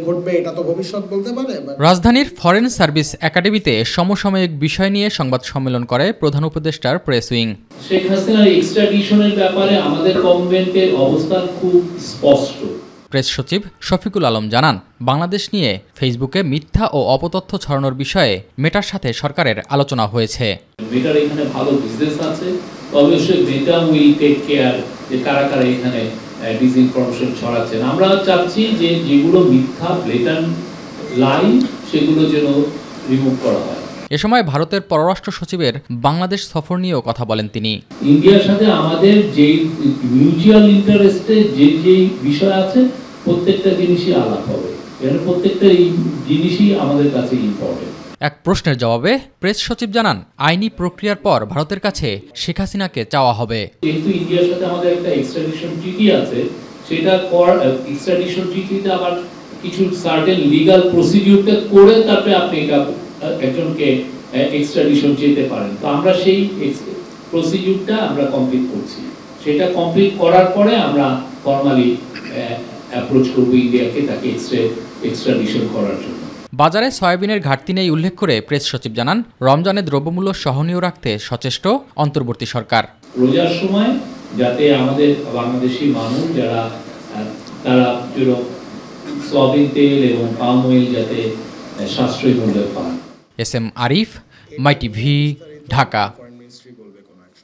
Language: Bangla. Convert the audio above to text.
ঘটবে এটা তো ভবিষ্যৎ বলতে পারে। রাজধানীর ফরেন সার্ভিস একাডেমিতে সমসাময়িক বিষয় নিয়ে সংবাদ সম্মেলন করে প্রধান উপদেষ্টার প্রেস উইং। শেখ হাসিনার এক্সট্রাডিশনের ব্যাপারে আমাদের গভর্নমেন্টের অবস্থান খুব স্পষ্ট। প্রেস সচিব শফিকুল আলম জানান, বাংলাদেশ নিয়ে ফেসবুকে মিথ্যা ও অপতথ্য ছড়ানোর বিষয়ে মেটার সাথে সরকারের আলোচনা হয়েছে। মেটার এখানে ভালো বিজনেস আছে, অবশ্যই মেটা উইল টেক কেয়ার যে কারা কারা এখানে ডিসইনফরমেশন ছড়াচ্ছেন। আমরা চাচ্ছি যে যেগুলো মিথ্যা ব্লেটান্ট লাইন সেগুলো যেন রিমুভ করা হয়। এ সময় ভারতের পররাষ্ট্র সচিবের বাংলাদেশ সফর নিয়েও কথা বলেন তিনি। ইন্ডিয়ার সাথে আমাদের যে মিউচুয়াল ইন্টারেস্টে যে বিষয় আছে প্রত্যেকটা জিনিসই আলাপ হবে, এর প্রত্যেকটা জিনিসই আমাদের কাছে ইম্পর্টেন্ট। এক প্রশ্নের জবাবে প্রেস সচিব জানান, আইনি প্রক্রিয়ার পর ভারতের কাছে শেখ হাসিনাকে চাওয়া হবে। যেহেতু ইন্ডিয়ার সাথে আমাদের একটা এক্সট্রাডিশন ট্রিটি আছে, সেটা এক্সট্রাডিশন ট্রিটিতে আবার কিছু সার্টেন লিগ্যাল প্রসিডিউরটা করে তারপরে আপনি একজনকে এক্সট্রাডিশন যেতে পারেন। তো আমরা সেই প্রসিডিউরটা আমরা কমপ্লিট করছি। সেটা কমপ্লিট করার পরে আমরা ফর্মালি অ্যাপ্রোচ করব ইন্ডিয়াকে তাকে এক্সট্রাডিশন করার জন্য। বাজারে সয়াবিনের ঘাটতি নেই উল্লেখ করে প্রেস সচিব জানান, রমজানে দ্রব্যমূল্য সহনীয় রাখতে সচেষ্ট অন্তর্বর্তী সরকার। রোজার সময় যাতে আমাদের বাংলাদেশি মানুষ যারা তারা সয়াবিন তেল এবং পাম অয়েল যাতে সাশ্রয়ী মূল্যে পান। এস এম আরিফ, মাই টিভি, ঢাকা।